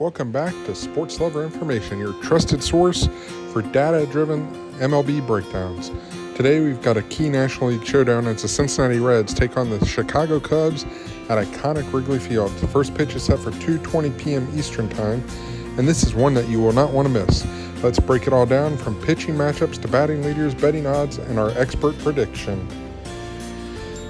Welcome back to Sports Lover Information, your trusted source for data-driven MLB breakdowns. Today we've got a key National League showdown as the Cincinnati Reds take on the Chicago Cubs at iconic Wrigley Field. The first pitch is set for 2:20 p.m. Eastern Time, and this is one that you will not want to miss. Let's break it all down from pitching matchups to batting leaders, betting odds, and our expert prediction.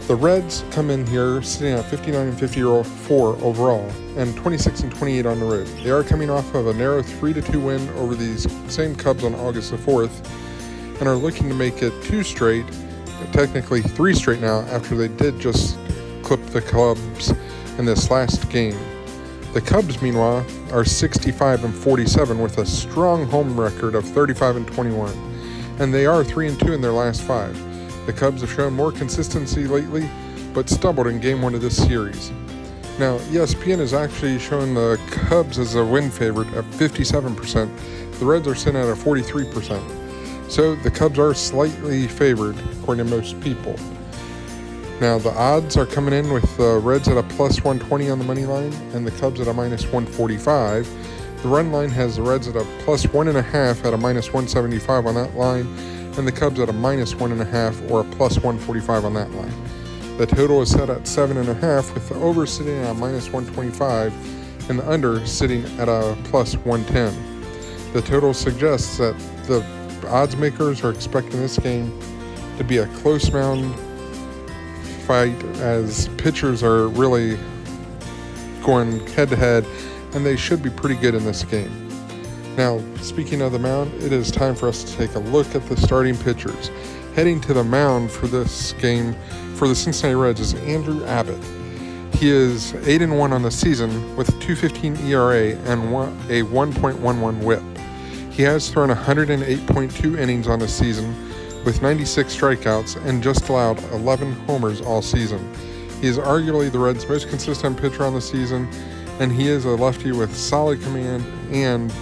The Reds come in here sitting at 59-54 overall and 26-28 on the road. They are coming off of a narrow 3-2 win over these same Cubs on August the 4th and are looking to make it 2 straight, technically 3 straight now, after they did just clip the Cubs in this last game. The Cubs, meanwhile, are 65-47 with a strong home record of 35-21, and they are 3-2 in their last 5. The Cubs have shown more consistency lately, but stumbled in Game 1 of this series. Now, ESPN is actually showing the Cubs as a win favorite at 57%. The Reds are sitting at a 43%. So the Cubs are slightly favored, according to most people. Now, the odds are coming in with the Reds at a plus 120 on the money line and the Cubs at a minus 145. The run line has the Reds at a plus 1.5 at a minus 175 on that line, and the Cubs at a minus 1.5 or a plus 145 on that line. The total is set at 7.5, with the over sitting at a minus 125 and the under sitting at a plus 110. The total suggests that the odds makers are expecting this game to be a close mound fight, as pitchers are really going head to head, and they should be pretty good in this game. Now, speaking of the mound, it is time for us to take a look at the starting pitchers. Heading to the mound for this game for the Cincinnati Reds is Andrew Abbott. He is 8-1 on the season with a 2.15 ERA and a 1.11 WHIP. He has thrown 108.2 innings on the season with 96 strikeouts and just allowed 11 homers all season. He is arguably the Reds' most consistent pitcher on the season, and he is a lefty with solid command and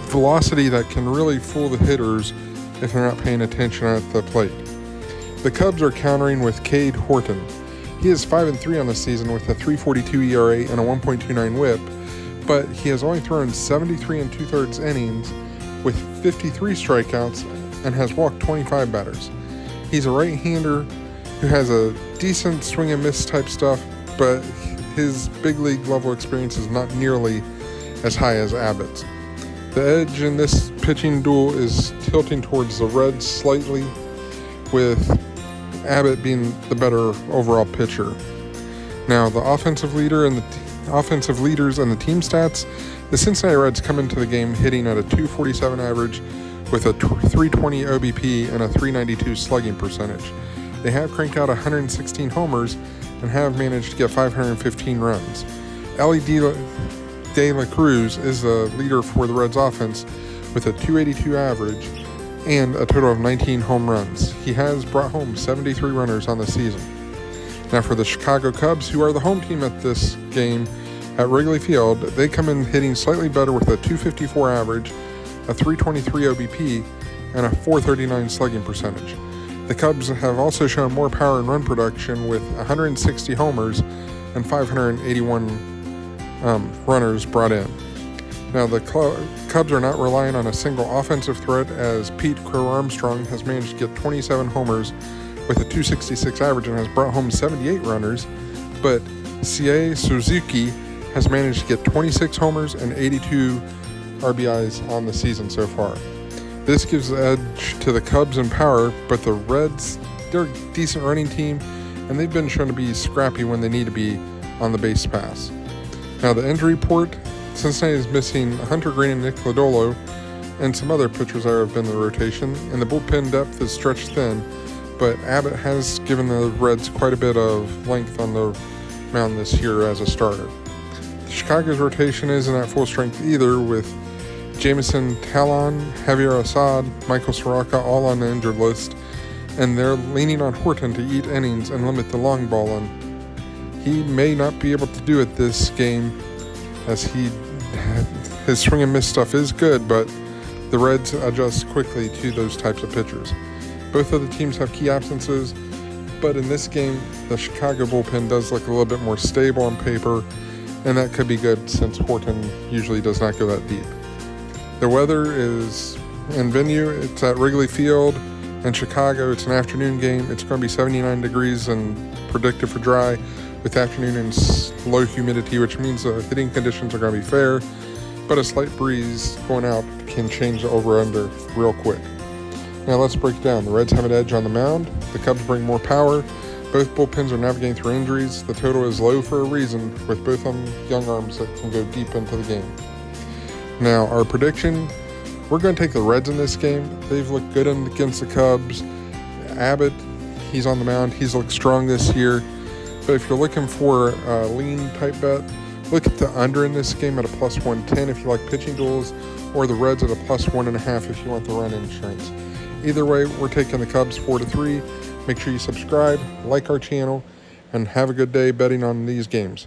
velocity that can really fool the hitters if they're not paying attention at the plate. The Cubs are countering with Cade Horton. He is 5-3 on the season with a 3.42 ERA and a 1.29 WHIP, but he has only thrown 73 2/3 innings with 53 strikeouts and has walked 25 batters. He's a right-hander who has a decent swing and miss type stuff, but his big league level experience is not nearly as high as Abbott's. The edge in this pitching duel is tilting towards the Reds slightly, with Abbott being the better overall pitcher. Now, the offensive leaders and the team stats, the Cincinnati Reds come into the game hitting at a 247 average with a 320 OBP and a 392 slugging percentage. They have cranked out 116 homers and have managed to get 515 runs. De La Cruz is the leader for the Reds offense with a 282 average and a total of 19 home runs. He has brought home 73 runners on the season. Now for the Chicago Cubs, who are the home team at this game at Wrigley Field, they come in hitting slightly better with a 254 average, a 323 OBP, and a 439 slugging percentage. The Cubs have also shown more power and run production with 160 homers and 581 runners brought in. Now, the Cubs are not relying on a single offensive threat, as Pete Crow Armstrong has managed to get 27 homers with a 266 average and has brought home 78 runners, but Seiya Suzuki has managed to get 26 homers and 82 RBIs on the season so far. This gives the edge to the Cubs in power, but the Reds, they're a decent running team, and they've been shown to be scrappy when they need to be on the base pass. Now, the injury report, Cincinnati is missing Hunter Green and Nick Lodolo and some other pitchers that have been in the rotation, and the bullpen depth is stretched thin, but Abbott has given the Reds quite a bit of length on the mound this year as a starter. The Chicago's rotation isn't at full strength either, with Jameson Talon, Javier Assad, Michael Soroka all on the injured list, and they're leaning on Horton to eat innings and limit the long ball, and he may not be able to do it this game, as his swing and miss stuff is good, but the Reds adjust quickly to those types of pitchers. Both of the teams have key absences, but in this game, the Chicago bullpen does look a little bit more stable on paper, and that could be good since Horton usually does not go that deep. The weather is in venue. It's at Wrigley Field in Chicago. It's an afternoon game. It's going to be 79 degrees and predicted for dry with afternoon and low humidity, which means the hitting conditions are going to be fair, but a slight breeze going out can change the over-under real quick. Now let's break it down. The Reds have an edge on the mound. The Cubs bring more power. Both bullpens are navigating through injuries. The total is low for a reason, with both of them young arms that can go deep into the game. Now, our prediction, we're going to take the Reds in this game. They've looked good against the Cubs. Abbott, he's on the mound. He's looked strong this year. But if you're looking for a lean type bet, look at the under in this game at a plus 110 if you like pitching duels, or the Reds at a plus 1.5 if you want the run insurance. Either way, we're taking the Cubs 4-3. Make sure you subscribe, like our channel, and have a good day betting on these games.